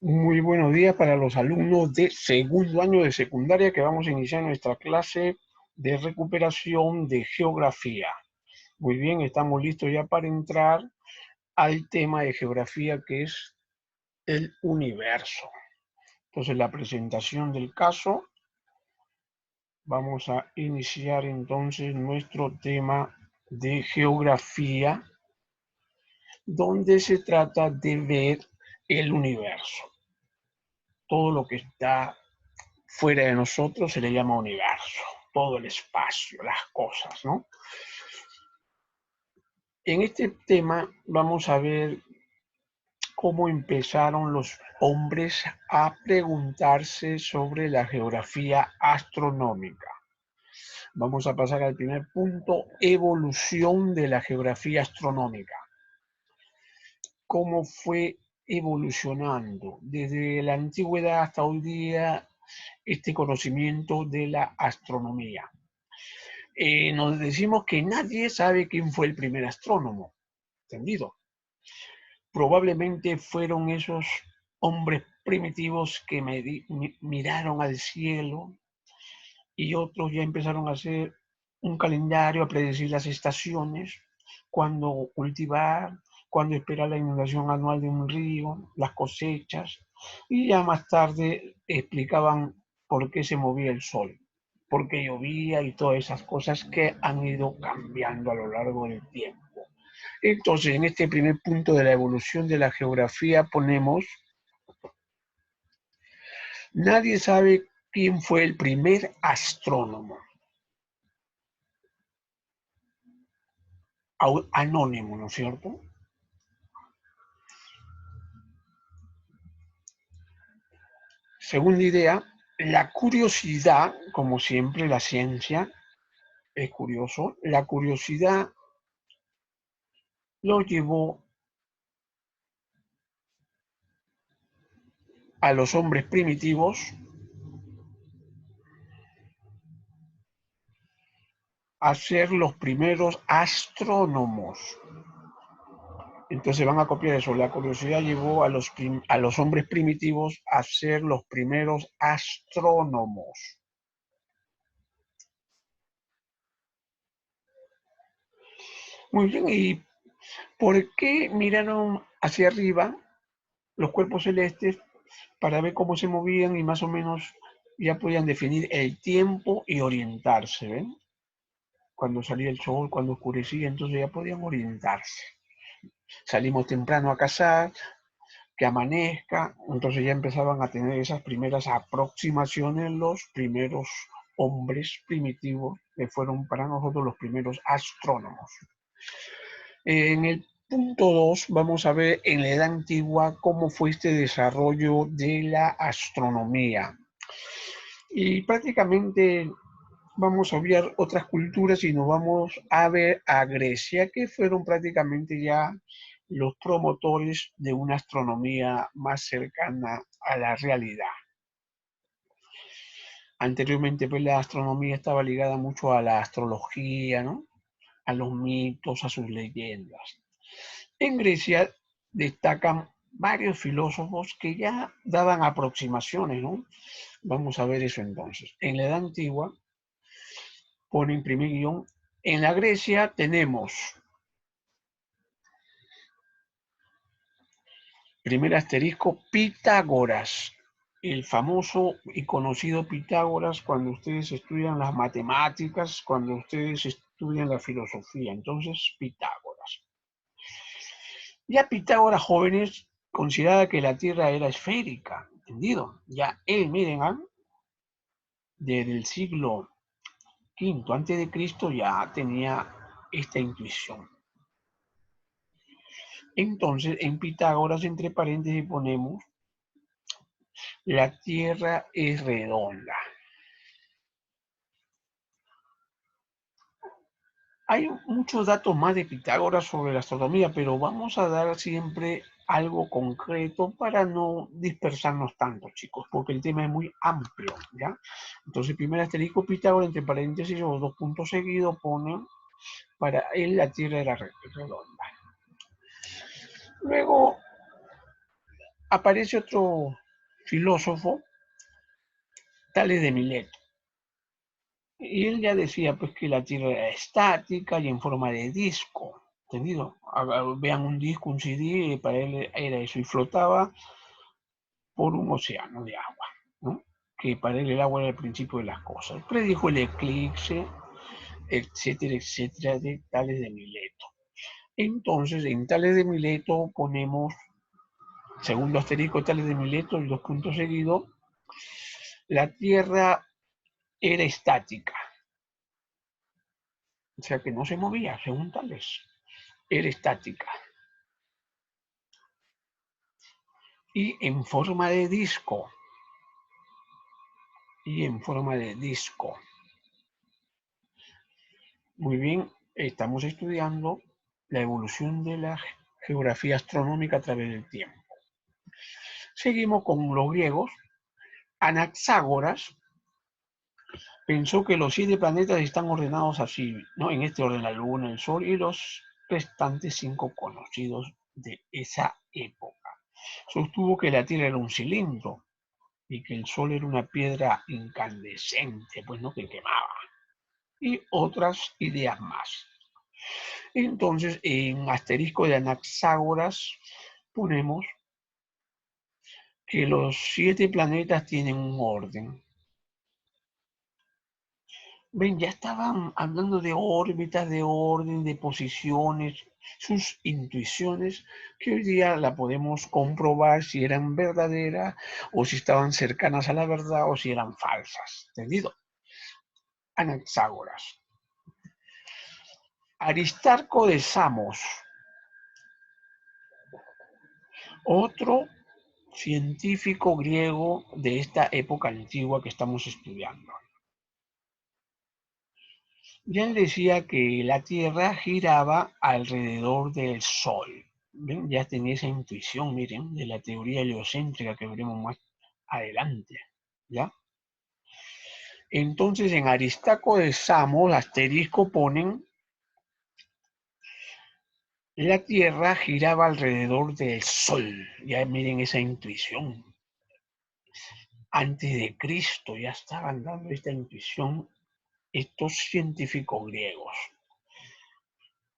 Muy buenos días para los alumnos de segundo año de secundaria que vamos a iniciar nuestra clase de recuperación de geografía. Muy bien, estamos listos ya para entrar al tema de geografía que es el universo. Entonces, la presentación del caso, vamos a iniciar entonces nuestro tema de geografía, donde se trata de ver el universo. Todo lo que está fuera de nosotros se le llama universo, todo el espacio, las cosas, ¿no? En este tema vamos a ver cómo empezaron los hombres a preguntarse sobre la geografía astronómica. Vamos a pasar al primer punto, evolución de la geografía astronómica. ¿Cómo fue evolucionando desde la antigüedad hasta hoy día este conocimiento de la astronomía? Nos decimos que nadie sabe quién fue el primer astrónomo, ¿entendido? Probablemente fueron esos hombres primitivos que miraron al cielo y otros ya empezaron a hacer un calendario, a predecir las estaciones, cuándo cultivar, cuándo esperar la inundación anual de un río, las cosechas, y ya más tarde explicaban por qué se movía el sol, por qué llovía y todas esas cosas que han ido cambiando a lo largo del tiempo. Entonces, en este primer punto de la evolución de la geografía ponemos, nadie sabe quién fue el primer astrónomo. Anónimo, ¿no es cierto? Segunda idea, la curiosidad, como siempre la ciencia es curioso, la curiosidad lo llevó a los hombres primitivos a ser los primeros astrónomos. Entonces van a copiar eso. La curiosidad llevó a los hombres primitivos a ser los primeros astrónomos. Muy bien, ¿y por qué miraron hacia arriba los cuerpos celestes para ver cómo se movían y más o menos ya podían definir el tiempo y orientarse, ¿ven? Cuando salía el sol, cuando oscurecía, entonces ya podían orientarse. Salimos temprano a cazar, que amanezca, entonces ya empezaban a tener esas primeras aproximaciones los primeros hombres primitivos que fueron para nosotros los primeros astrónomos. En el punto 2 vamos a ver en la edad antigua cómo fue este desarrollo de la astronomía. Y prácticamente vamos a obviar otras culturas y nos vamos a ver a Grecia, que fueron prácticamente ya los promotores de una astronomía más cercana a la realidad. Anteriormente, pues la astronomía estaba ligada mucho a la astrología, ¿no? A los mitos, a sus leyendas. En Grecia destacan varios filósofos que ya daban aproximaciones, ¿no? Vamos a ver eso entonces. En la edad antigua, pone en primer guión, en la Grecia tenemos primer asterisco Pitágoras, el famoso y conocido Pitágoras cuando ustedes estudian las matemáticas, cuando ustedes estudian la filosofía. Entonces, Pitágoras. Ya Pitágoras, jóvenes, consideraba que la Tierra era esférica, ¿entendido? Ya él, miren, desde el siglo V antes de Cristo ya tenía esta intuición. Entonces, en Pitágoras, entre paréntesis, ponemos, la Tierra es redonda. Hay muchos datos más de Pitágoras sobre la astronomía, pero vamos a dar siempre algo concreto para no dispersarnos tanto, chicos, porque el tema es muy amplio, ¿ya? Entonces, primer asterisco Pitágoras, entre paréntesis, o dos puntos seguidos, ponen, para él la Tierra era redonda. Luego, aparece otro filósofo, Tales de Mileto. Y él ya decía pues que la Tierra era estática y en forma de disco, ¿entendido? Vean un disco, un CD, para él era eso, y flotaba por un océano de agua, ¿no? Que para él el agua era el principio de las cosas. Predijo el eclipse, etcétera, etcétera, de Tales de Mileto. Entonces, en Tales de Mileto ponemos, segundo asterisco, Tales de Mileto, y dos puntos seguidos, la Tierra era estática, o sea que no se movía, según Tales, era estática. Y en forma de disco, y en forma de disco. Muy bien, estamos estudiando la evolución de la geografía astronómica a través del tiempo. Seguimos con los griegos. Anaxágoras pensó que los 7 planetas están ordenados así, ¿no? En este orden: la Luna, el Sol y los restantes 5 conocidos de esa época. Sostuvo que la Tierra era un cilindro y que el Sol era una piedra incandescente, pues no, que quemaba. Y otras ideas más. Entonces, en asterisco de Anaxágoras ponemos que los 7 planetas tienen un orden. Ven, ya estaban hablando de órbitas, de orden, de posiciones, sus intuiciones, que hoy día la podemos comprobar si eran verdaderas o si estaban cercanas a la verdad o si eran falsas. ¿Entendido? Anaxágoras. Aristarco de Samos, otro científico griego de esta época antigua que estamos estudiando. Ya él decía que la Tierra giraba alrededor del Sol. ¿Ven? Ya tenía esa intuición, miren, de la teoría heliocéntrica que veremos más adelante. ¿Ya? Entonces, en Aristarco de Samos, asterisco, ponen la Tierra giraba alrededor del Sol. Ya miren esa intuición. Antes de Cristo ya estaban dando esta intuición estos científicos griegos.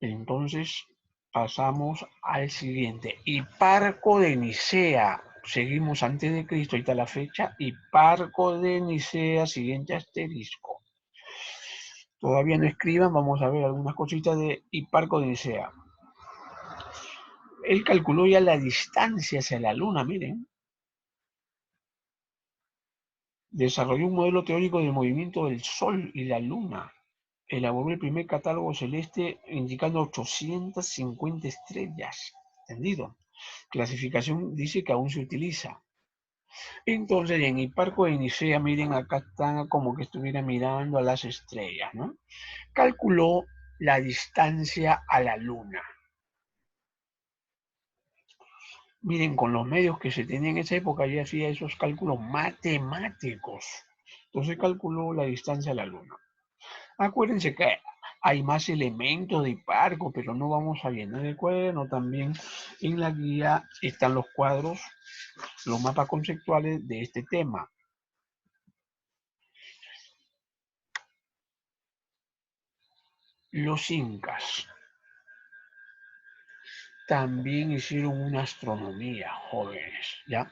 Entonces pasamos al siguiente. Hiparco de Nicea. Seguimos antes de Cristo, ahí está la fecha. Hiparco de Nicea, siguiente asterisco. Todavía no escriban, vamos a ver algunas cositas de Hiparco de Nicea. Él calculó ya la distancia hacia la Luna, miren. Desarrolló un modelo teórico del movimiento del Sol y la Luna. Elaboró el primer catálogo celeste indicando 850 estrellas. ¿Entendido? Clasificación dice que aún se utiliza. Entonces, en Hiparco de Nicea, miren, acá están como que estuviera mirando a las estrellas, ¿no? Calculó la distancia a la Luna. Miren, con los medios que se tenían en esa época, ya hacía esos cálculos matemáticos. Entonces calculó la distancia a la Luna. Acuérdense que hay más elementos de Hiparco, pero no vamos a llenar el cuaderno. También en la guía están los cuadros, los mapas conceptuales de este tema. Los incas también hicieron una astronomía, jóvenes, ¿ya?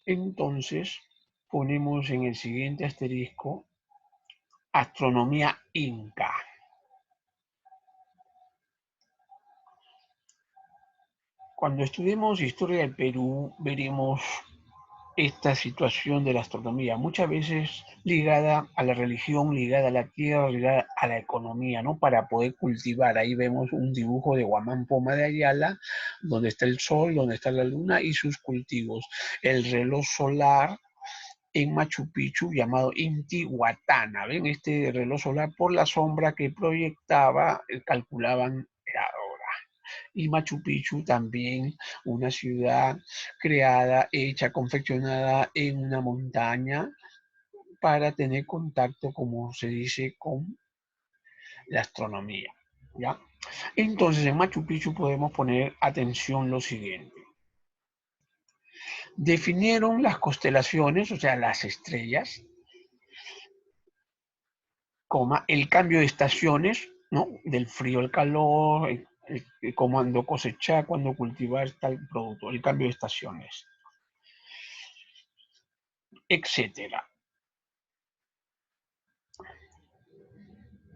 Entonces ponemos en el siguiente asterisco astronomía inca. Cuando estudiemos historia del Perú, veremos esta situación de la astronomía, muchas veces ligada a la religión, ligada a la tierra, ligada a la economía, ¿no? Para poder cultivar. Ahí vemos un dibujo de Guamán Poma de Ayala, donde está el sol, donde está la luna y sus cultivos. El reloj solar en Machu Picchu llamado Intihuatana. ¿Ven? Este reloj solar, por la sombra que proyectaba, calculaban la hora. Y Machu Picchu también, una ciudad creada, hecha, confeccionada en una montaña para tener contacto, como se dice, con la astronomía, ¿ya? Entonces, en Machu Picchu podemos poner atención lo siguiente. Definieron las constelaciones, o sea, las estrellas, el cambio de estaciones, ¿no? Del frío al calor, cuándo cosechar, cuándo cultivar tal producto, el cambio de estaciones, etcétera.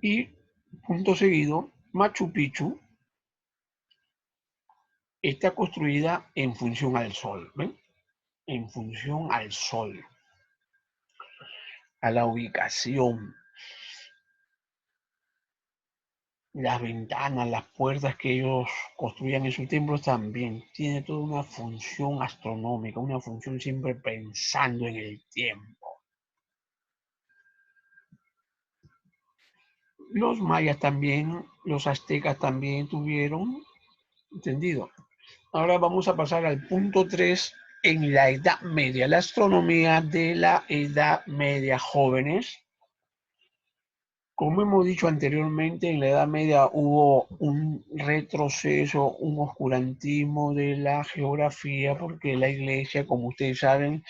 Y punto seguido, Machu Picchu está construida en función al sol, ¿ven? En función al sol, a la ubicación, las ventanas, las puertas que ellos construían en sus templos también tiene toda una función astronómica, una función siempre pensando en el tiempo. Los mayas también, los aztecas también tuvieron, ¿entendido? Ahora vamos a pasar al punto 3 en la Edad Media, la astronomía de la Edad Media, jóvenes. Como hemos dicho anteriormente, en la Edad Media hubo un retroceso, un oscurantismo de la geografía, porque la Iglesia, como ustedes saben,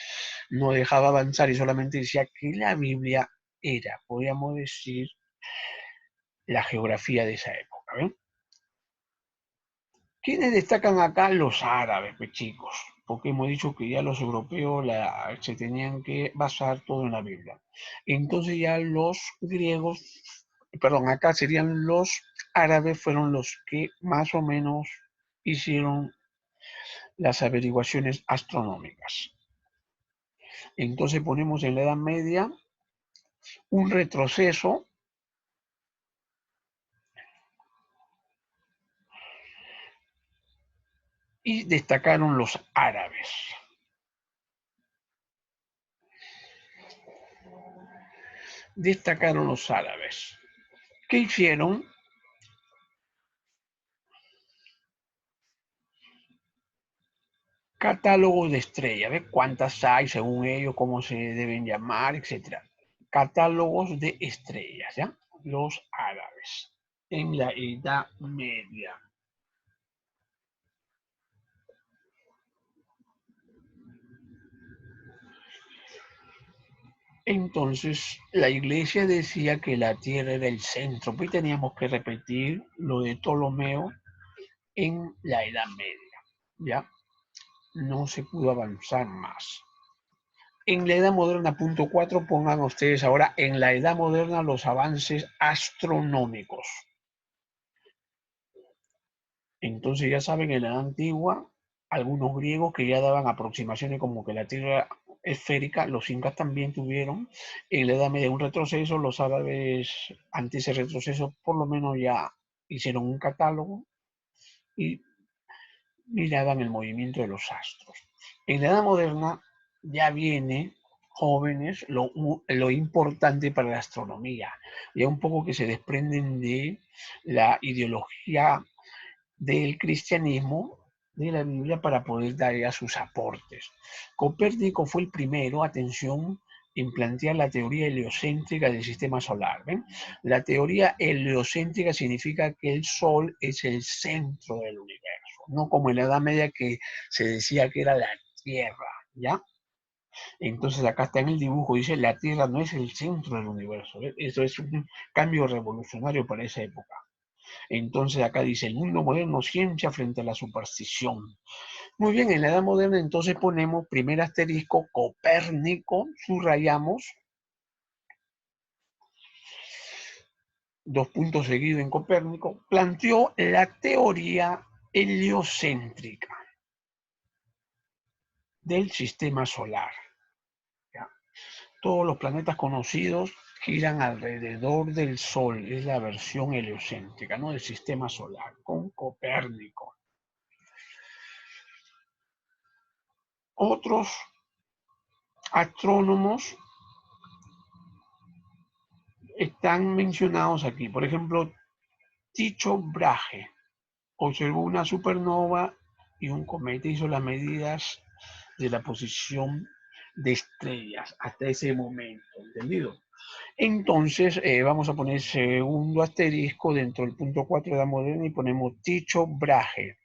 no dejaba avanzar y solamente decía que la Biblia era, podríamos decir, la geografía de esa época. ¿Ven? ¿Quiénes destacan acá? Los árabes, pues, chicos, porque hemos dicho que ya los europeos se tenían que basar todo en la Biblia. Entonces ya los griegos, perdón, acá serían los árabes, fueron los que más o menos hicieron las averiguaciones astronómicas. Entonces ponemos en la Edad Media un retroceso y destacaron los árabes. Destacaron los árabes. ¿Qué hicieron? Catálogo de estrellas, ¿ves? ¿Cuántas hay según ellos, cómo se deben llamar, etcétera? Catálogos de estrellas, ¿ya? Los árabes en la Edad Media. Entonces, la iglesia decía que la Tierra era el centro, pues teníamos que repetir lo de Ptolomeo en la Edad Media, ¿ya? No se pudo avanzar más. En la Edad Moderna, punto 4, pongan ustedes ahora en la Edad Moderna los avances astronómicos. Entonces ya saben, en la Edad Antigua, algunos griegos que ya daban aproximaciones como que la Tierra esférica, los incas también tuvieron. En la Edad Media un retroceso, los árabes ante ese retroceso por lo menos ya hicieron un catálogo y miraban el movimiento de los astros. En la Edad Moderna ya viene, jóvenes, lo importante para la astronomía, ya un poco que se desprenden de la ideología del cristianismo, de la Biblia, para poder dar a sus aportes. Copérnico fue el primero, atención, en plantear la teoría heliocéntrica del sistema solar. ¿Ven? La teoría heliocéntrica significa que el Sol es el centro del universo, no como en la Edad Media que se decía que era la Tierra, ¿ya? Entonces acá está en el dibujo, dice la Tierra no es el centro del universo. ¿Ven? Eso es un cambio revolucionario para esa época. Entonces acá dice, el mundo moderno ciencia frente a la superstición. Muy bien, en la edad moderna entonces ponemos primer asterisco, Copérnico, subrayamos, dos puntos seguidos en Copérnico, planteó la teoría heliocéntrica del sistema solar. ¿Ya? Todos los planetas conocidos giran alrededor del Sol, es la versión heliocéntrica, ¿no? Del sistema solar, con Copérnico. Otros astrónomos están mencionados aquí. Por ejemplo, Tycho Brahe observó una supernova y un cometa, hizo las medidas de la posición de estrellas hasta ese momento, ¿entendido? Entonces, vamos a poner segundo asterisco dentro del punto 4 de la moderna y ponemos Tycho Brahe.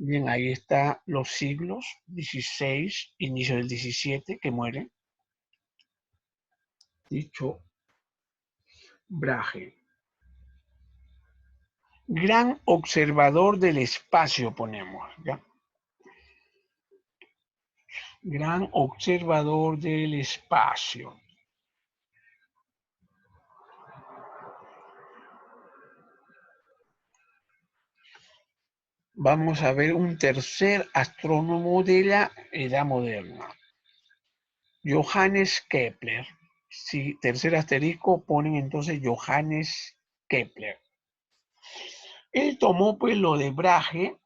Bien, ahí está los siglos, 16, inicio del 17, que muere. Dicho Brahe. Gran observador del espacio, ponemos, ¿ya? Gran observador del espacio. Vamos a ver un tercer astrónomo de la Edad Moderna. Johannes Kepler. Si tercer asterisco ponen entonces Johannes Kepler. Él tomó pues lo de Brahe,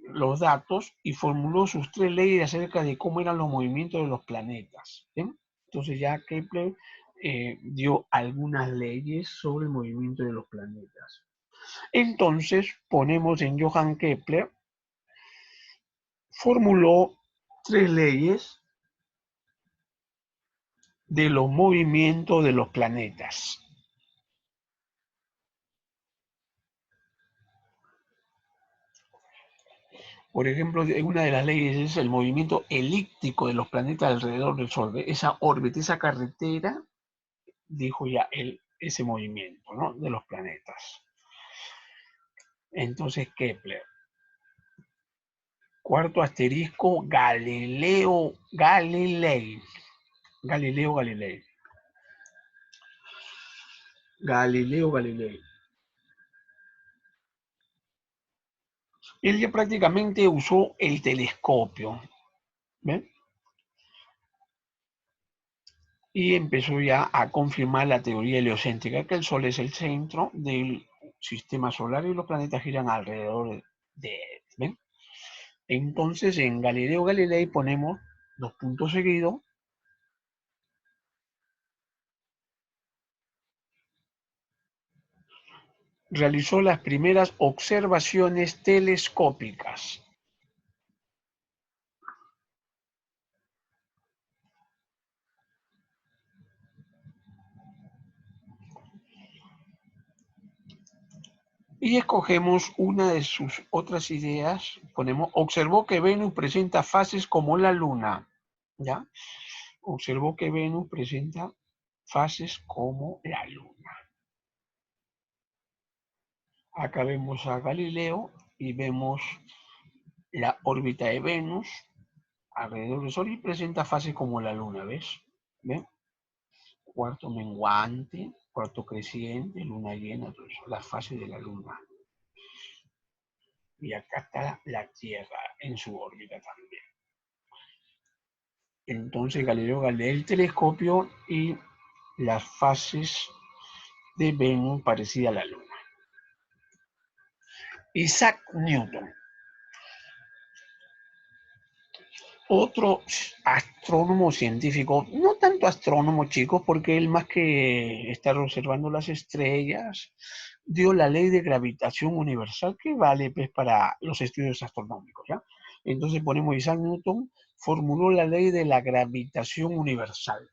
los datos, y formuló sus tres leyes acerca de cómo eran los movimientos de los planetas. ¿Bien? Entonces ya Kepler dio algunas leyes sobre el movimiento de los planetas. Entonces ponemos en Johann Kepler, formuló tres leyes de los movimientos de los planetas. Por ejemplo, una de las leyes es el movimiento elíptico de los planetas alrededor del Sol. Esa órbita, esa carretera, dijo ya ese movimiento, ¿no?, de los planetas. Entonces, Kepler. Cuarto asterisco, Galileo Galilei. Galileo Galilei. Galileo Galilei. Él ya prácticamente usó el telescopio, ¿ven? Y empezó ya a confirmar la teoría heliocéntrica, que el Sol es el centro del sistema solar y los planetas giran alrededor de él, ¿ven? Entonces en Galileo Galilei ponemos dos puntos seguidos. Realizó las primeras observaciones telescópicas. Y escogemos una de sus otras ideas. Ponemos, observó que Venus presenta fases como la Luna. ¿Ya? Observó que Venus presenta fases como la Luna. Acá vemos a Galileo y vemos la órbita de Venus alrededor del Sol y presenta fases como la Luna, ¿ves? ¿Ven? Cuarto menguante, cuarto creciente, luna llena, todo eso, las fases de la Luna. Y acá está la Tierra en su órbita también. Entonces Galileo Galilei el telescopio y las fases de Venus parecida a la Luna. Isaac Newton. Otro astrónomo científico, no tanto astrónomo, chicos, porque él más que estar observando las estrellas, dio la ley de gravitación universal que vale pues, para los estudios astronómicos, ¿ya? Entonces ponemos Isaac Newton, formuló la ley de la gravitación universal.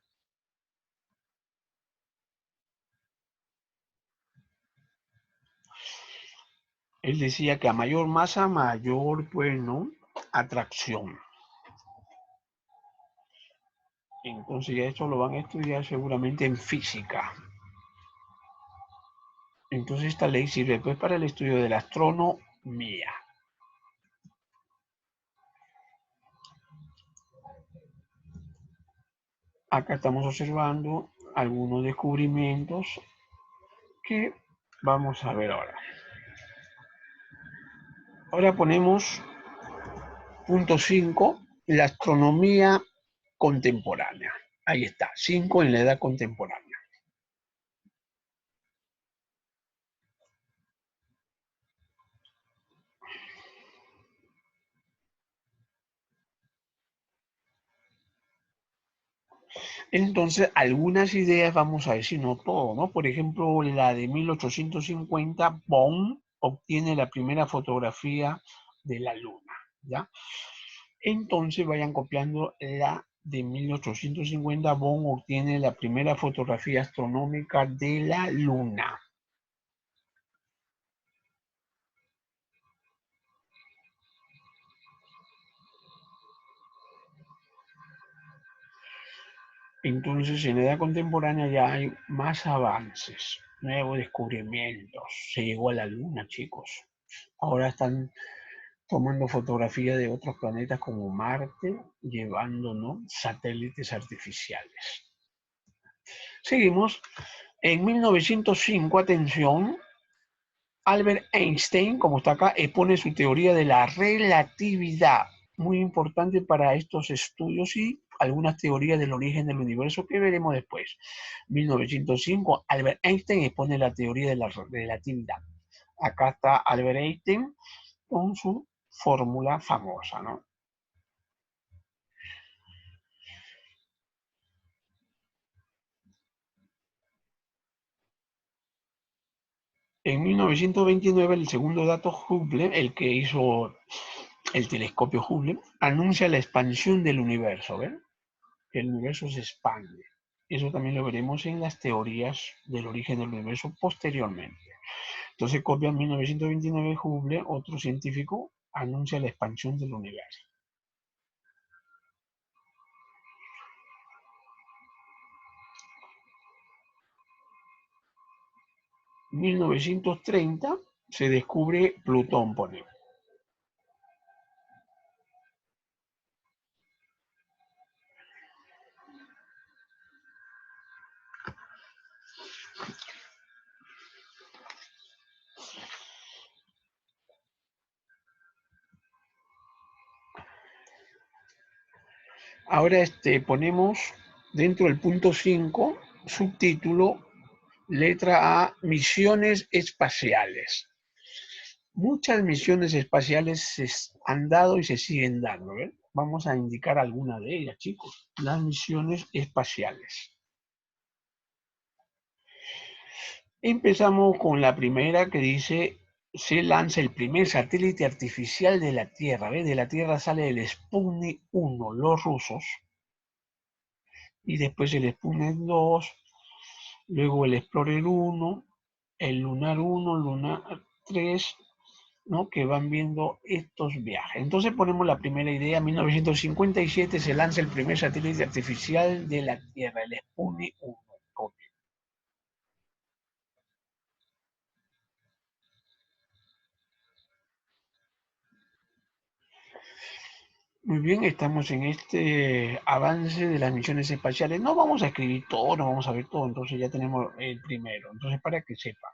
Él decía que a mayor masa, mayor, pues, ¿no?, atracción. Entonces ya esto lo van a estudiar seguramente en física. Entonces esta ley sirve pues para el estudio de la astronomía. Acá estamos observando algunos descubrimientos que vamos a ver ahora. Ahora ponemos punto 5, la astronomía contemporánea. Ahí está, 5 en la edad contemporánea. Entonces, algunas ideas vamos a decir, no todo, ¿no? Por ejemplo, la de 1850, Bond obtiene la primera fotografía de la Luna, ¿ya? Entonces vayan copiando la de 1850, Bond obtiene la primera fotografía astronómica de la Luna. Entonces, en la edad contemporánea ya hay más avances, nuevos descubrimientos. Se llegó a la Luna, chicos. Ahora están tomando fotografía de otros planetas como Marte, llevando, ¿no?, satélites artificiales. Seguimos. En 1905, atención, Albert Einstein, como está acá, expone su teoría de la relatividad, muy importante para estos estudios y algunas teorías del origen del universo que veremos después. 1905, Albert Einstein expone la teoría de la relatividad. Acá está Albert Einstein con su fórmula famosa, ¿no? En 1929, el segundo dato Hubble, el que hizo el telescopio Hubble, anuncia la expansión del universo, ¿ven? Que el universo se expande. Eso también lo veremos en las teorías del origen del universo posteriormente. Entonces, copia en 1929 Hubble, otro científico, anuncia la expansión del universo. 1930 se descubre Plutón, pone. Ahora ponemos dentro del punto 5, subtítulo, letra A, misiones espaciales. Muchas misiones espaciales se han dado y se siguen dando, ¿ven? Vamos a indicar alguna de ellas, chicos. Las misiones espaciales. Empezamos con la primera que dice, se lanza el primer satélite artificial de la Tierra. ¿Ves? De la Tierra sale el Sputnik 1, los rusos, y después el Sputnik 2, luego el Explorer 1, el Lunar 1, Lunar 3, ¿no?, que van viendo estos viajes. Entonces ponemos la primera idea. En 1957 se lanza el primer satélite artificial de la Tierra, el Sputnik 1. Muy bien, estamos en este avance de las misiones espaciales. No vamos a escribir todo, no vamos a ver todo, entonces ya tenemos el primero. Entonces, para que sepa.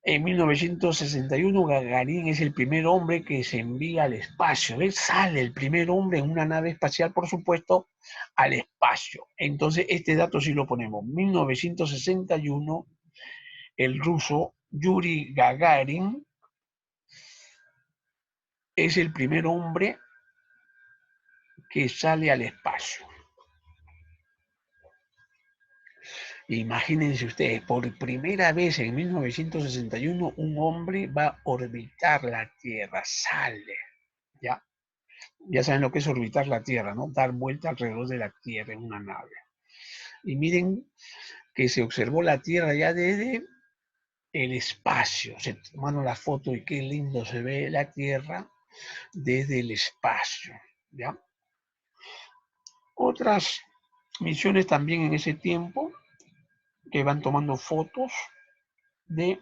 En 1961, Gagarin es el primer hombre que se envía al espacio. ¿Ves? Sale el primer hombre en una nave espacial, por supuesto, al espacio. Entonces, este dato sí lo ponemos. 1961, el ruso Yuri Gagarin es el primer hombre que sale al espacio. Imagínense ustedes, por primera vez en 1961 un hombre va a orbitar la Tierra, sale, ¿ya? Ya saben lo que es orbitar la Tierra, ¿no? Dar vuelta alrededor de la Tierra en una nave. Y miren que se observó la Tierra ya desde el espacio. Se tomaron la foto y qué lindo se ve la Tierra desde el espacio, ¿ya? Otras misiones también en ese tiempo que van tomando fotos de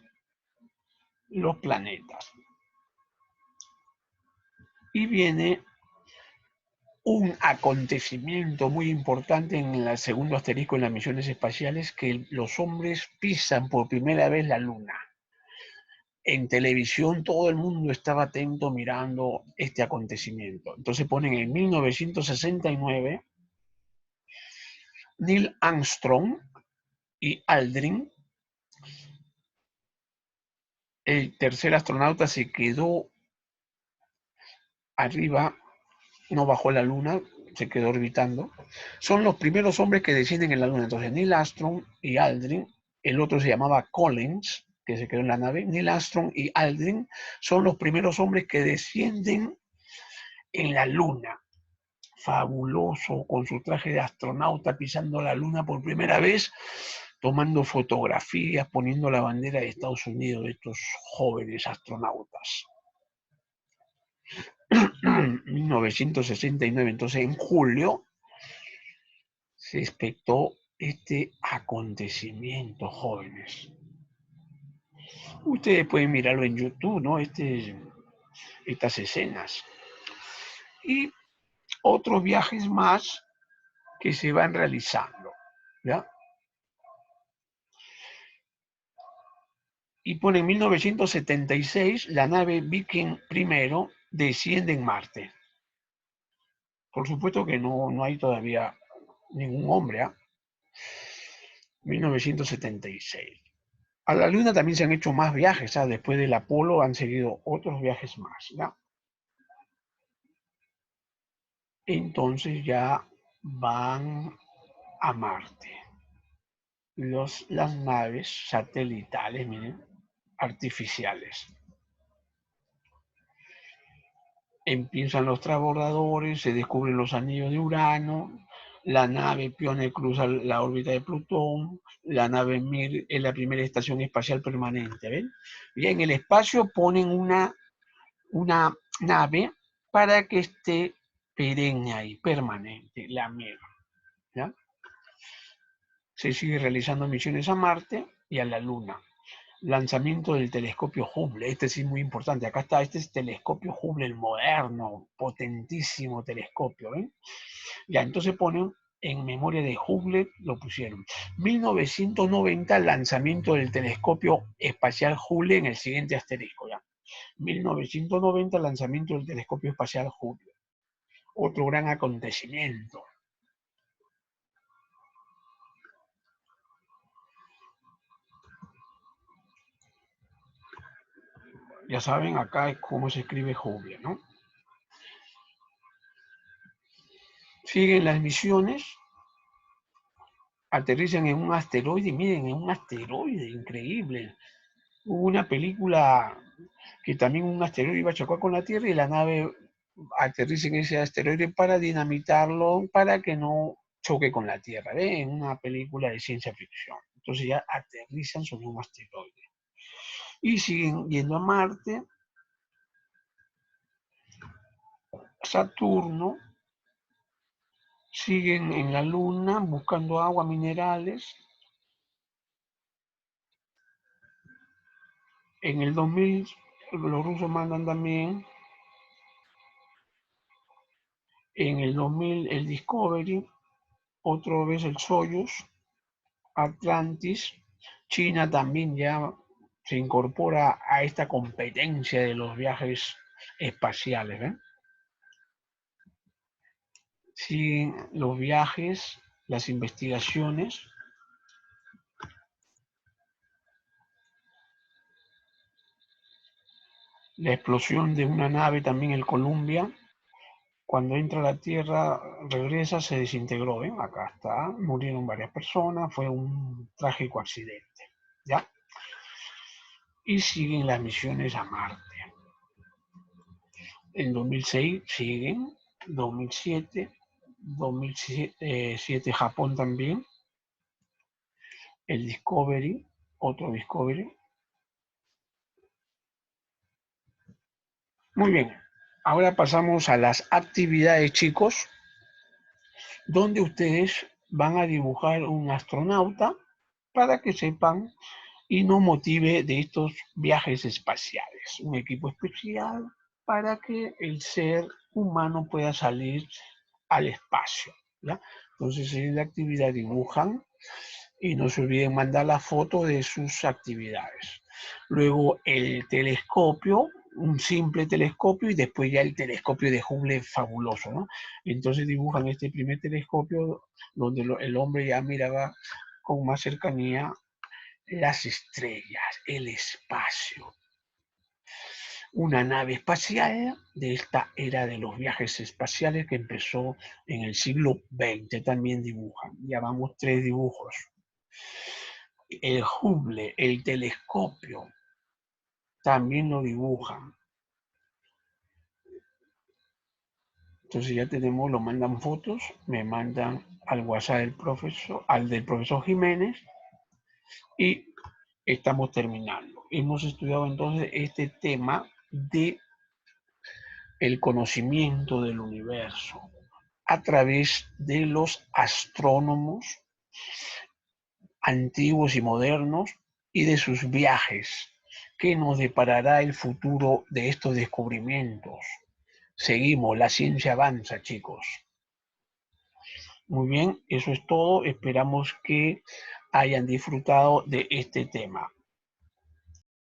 los planetas. Y viene un acontecimiento muy importante en el segundo asterisco en las misiones espaciales, que los hombres pisan por primera vez la Luna. En televisión todo el mundo estaba atento mirando este acontecimiento. Entonces ponen en 1969 Neil Armstrong y Aldrin, el tercer astronauta, se quedó arriba, no bajó a la Luna, se quedó orbitando. Son los primeros hombres que descienden en la Luna. Entonces Neil Armstrong y Aldrin, el otro se llamaba Collins, que se quedó en la nave. Neil Armstrong y Aldrin son los primeros hombres que descienden en la Luna. Fabuloso, con su traje de astronauta pisando la Luna por primera vez, tomando fotografías, poniendo la bandera de Estados Unidos de estos jóvenes astronautas. 1969, entonces en julio se expectó este acontecimiento, jóvenes. Ustedes pueden mirarlo en YouTube, ¿no? Estas escenas. Y otros viajes más que se van realizando, ¿ya? Y pone en 1976 la nave Viking I desciende en Marte. Por supuesto que no hay todavía ningún hombre, ¿ah? 1976. A la Luna también se han hecho más viajes, ¿ah? Después del Apolo han seguido otros viajes más, ¿ya? Entonces ya van a Marte. Las naves satelitales, miren, artificiales. Empiezan los transbordadores, se descubren los anillos de Urano, la nave Pioneer cruza la órbita de Plutón, la nave Mir es la primera estación espacial permanente, ¿ven? Y en el espacio ponen una nave para que esté perenne ahí, permanente, la Mir, ¿ya? Se sigue realizando misiones a Marte y a la Luna. Lanzamiento del telescopio Hubble, este sí es muy importante, acá está, este es telescopio Hubble, el moderno, potentísimo telescopio, ¿ven? Ya, entonces ponen en memoria de Hubble, lo pusieron. 1990, lanzamiento del telescopio espacial Hubble en el siguiente asterisco, ya. 1990, lanzamiento del telescopio espacial Hubble. Otro gran acontecimiento. Ya saben, acá es cómo se escribe Hubble, ¿no? Siguen las misiones, aterrizan en un asteroide, miren, en un asteroide, increíble. Hubo una película que también un asteroide iba a chocar con la Tierra y la nave aterriza en ese asteroide para dinamitarlo, para que no choque con la Tierra, ¿ve? En una película de ciencia ficción. Entonces ya aterrizan sobre un asteroide. Y siguen yendo a Marte, Saturno, siguen en la Luna buscando agua, minerales. En el 2000 los rusos mandan también, en el 2000 el Discovery, otra vez el Soyuz, Atlantis. China también ya se incorpora a esta competencia de los viajes espaciales, ¿ven? Siguen los viajes, las investigaciones. La explosión de una nave también, el Columbia, cuando entra a la Tierra, regresa, se desintegró, ¿ven? Acá está, murieron varias personas, fue un trágico accidente, ¿ya? Y siguen las misiones a Marte. En 2006 siguen, 2007, 2007 Japón también, el Discovery, otro Discovery. Muy bien, ahora pasamos a las actividades, chicos, donde ustedes van a dibujar un astronauta para que sepan y nos motive de estos viajes espaciales. Un equipo especial para que el ser humano pueda salir al espacio, ¿ya? Entonces en la actividad dibujan y no se olviden mandar la foto de sus actividades. Luego el telescopio, un simple telescopio y después ya el telescopio de Hubble fabuloso, ¿no? Entonces dibujan este primer telescopio donde el hombre ya miraba con más cercanía las estrellas, el espacio. Una nave espacial de esta era de los viajes espaciales que empezó en el siglo XX, también dibujan. Ya vamos 3 dibujos. El Hubble, el telescopio, también lo dibujan. Entonces ya tenemos, lo mandan fotos, me mandan al WhatsApp del profesor, al del profesor Jiménez, y estamos terminando. Hemos estudiado entonces este tema de el conocimiento del universo. a través de los astrónomos antiguos y modernos y de sus viajes. ¿Qué nos deparará el futuro de estos descubrimientos? Seguimos, la ciencia avanza, chicos. Muy bien, eso es todo. Esperamos que hayan disfrutado de este tema.